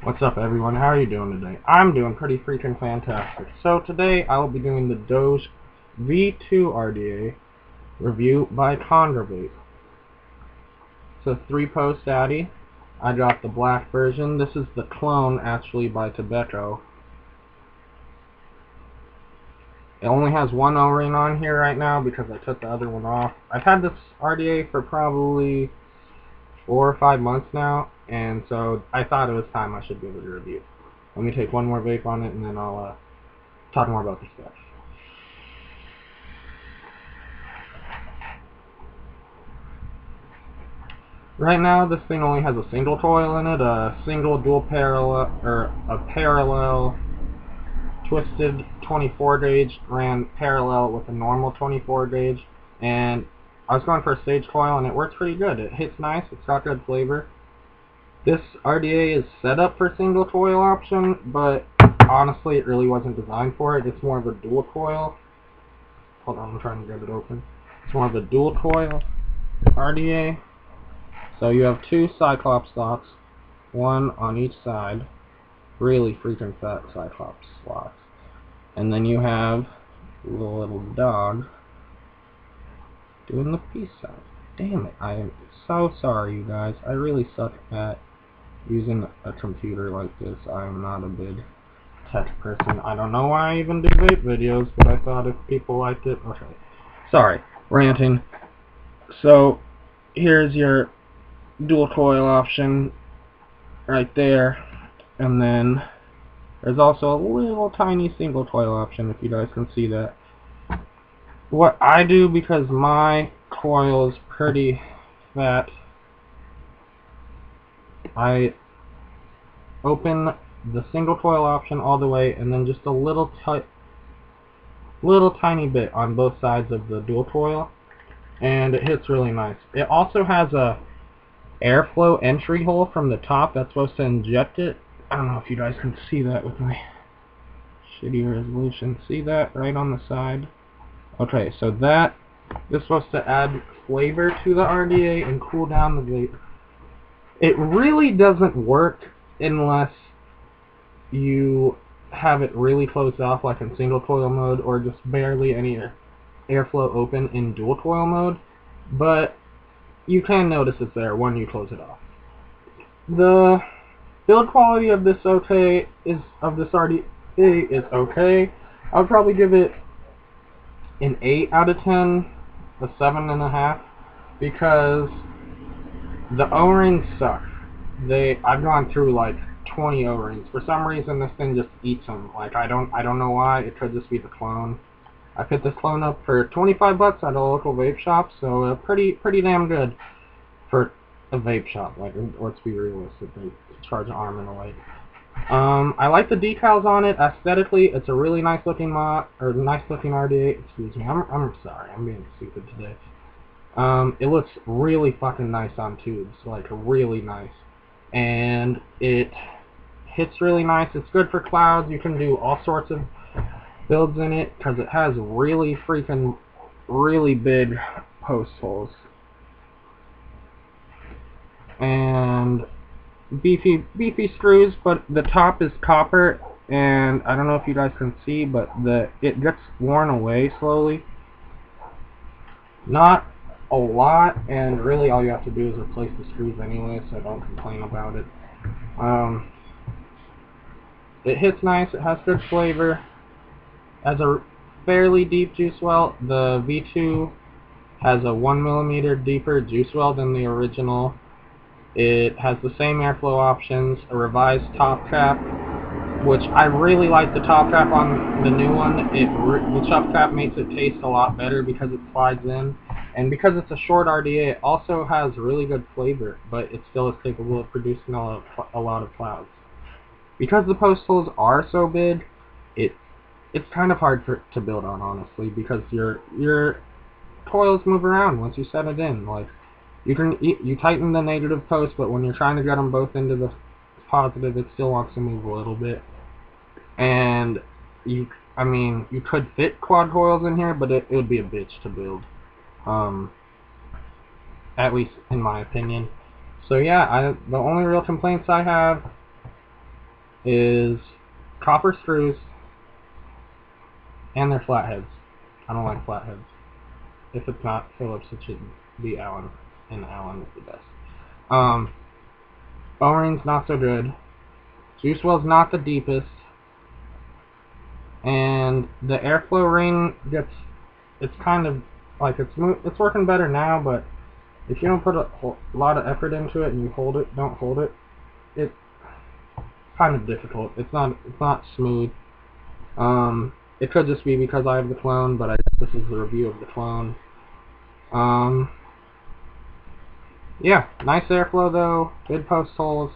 What's up, everyone? How are you doing today? I'm doing pretty freaking fantastic. So today I will be doing the Doge V2 RDA review by Congrevape. It's a 3-post Addy. I got the black version. This is the clone, actually, by Tobeco. It only has one O-ring on here right now because I took the other one off. I've had this RDA for probably 4 or 5 months now, and so I thought it was time I should do a review. Let me take one more vape on it, and then I'll talk more about the stuff. Right now, this thing only has a single coil in it, a single dual parallel, or a parallel twisted 24 gauge ran parallel with a normal 24 gauge, and I was going for a stage coil, and it works pretty good. It hits nice. It's got good flavor. This RDA is set up for single coil option, but honestly it really wasn't designed for it. It's more of a dual coil. Hold on, I'm trying to get it open. It's more of a dual coil RDA. So you have 2 Cyclops slots, one on each side. Really freaking fat Cyclops slots. And then you have the little dog doing the peace sign. Damn it, I am so sorry, you guys. I really suck at using a computer like this. I am not a big tech person. I don't know why I even do vape videos, but I thought if people liked it... Okay. Sorry, ranting. So, here's your dual coil option right there. And then there's also a little tiny single coil option, if you guys can see that. What I do, because my coil is pretty fat, I open the single coil option all the way, and then just a little tiny bit on both sides of the dual coil, and it hits really nice. It also has a airflow entry hole from the top that's supposed to inject it. I don't know if you guys can see that with my shitty resolution. See that right on the side? Okay, so that is supposed to add flavor to the RDA and cool down the vape. It really doesn't work unless you have it really closed off, like in single coil mode, or just barely any airflow open in dual coil mode, but you can notice it's there when you close it off. The build quality of this RDA is okay. I would probably give it an 8 out of 10, a 7.5, because the O-rings suck. I've gone through like 20 O-rings. For some reason, this thing just eats them. Like I don't know why. It could just be the clone. I picked this clone up for 25 bucks at a local vape shop, so pretty damn good for a vape shop. Like, let's be realistic, they charge an arm and a leg. I like the decals on it. Aesthetically, it's a really nice looking RDA. Excuse me, I'm sorry, I'm being stupid today. It looks really fucking nice on tubes, like really nice, and it hits really nice. It's good for clouds. You can do all sorts of builds in it because it has really big post holes and beefy screws, but the top is copper, and I don't know if you guys can see, but it gets worn away slowly. Not a lot, and really all you have to do is replace the screws anyway, so don't complain about it. It hits nice. It has good flavor. Has a fairly deep juice well. The V2 has a 1mm deeper juice well than the original. It has the same airflow options, a revised top cap, which I really like the top cap on the new one. The top cap makes it taste a lot better because it slides in. And because it's a short RDA, it also has really good flavor, but it still is capable of producing a lot of clouds. Because the post holes are so big, it's kind of hard to build on, honestly, because your coils move around once you set it in. Like, you tighten the negative post, but when you're trying to get them both into the positive, it still wants to move a little bit. And you could fit quad coils in here, but it would be a bitch to build. At least in my opinion. So yeah, the only real complaints I have is copper screws, and they're flatheads. I don't like flatheads. If it's not Phillips, it should be Allen, and Allen is the best. O-ring's not so good. Juice well's not the deepest, and the airflow ring it's kind of like it's working better now, but if you don't put a lot of effort into it and you don't hold it, it's kind of difficult. It's not smooth. It could just be because I have the clone, but I guess this is the review of the clone. Yeah, nice airflow though, good post holes,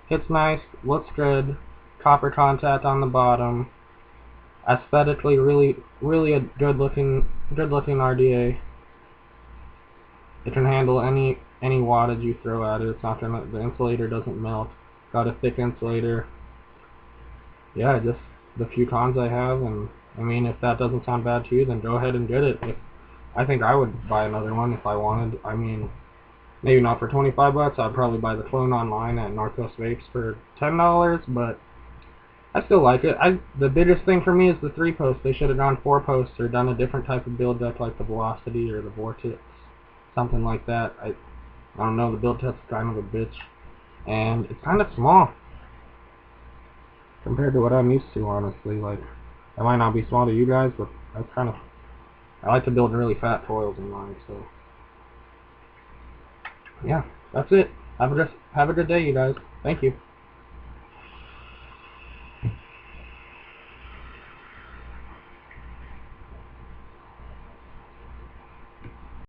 hits nice, looks good, copper contact on the bottom, aesthetically really a good looking RDA. It can handle any wattage you throw at it. It's not gonna, the insulator doesn't melt. Got a thick insulator. Yeah, just the few cons I have, and I mean, if that doesn't sound bad to you, then go ahead and get it. I think I would buy another one if I wanted. I mean, maybe not for 25 bucks. I'd probably buy the clone online at Northwest Vapes for $10, but I still like it. The biggest thing for me is the 3-post. They should have gone 4-posts or done a different type of build deck like the Velocity or the Vortex, something like that. I don't know. The build deck's kind of a bitch, and it's kind of small compared to what I'm used to. Honestly, like, it might not be small to you guys, but that's kind of. I like to build really fat foils in mine, so. Yeah, that's it. Have a good day, you guys. Thank you.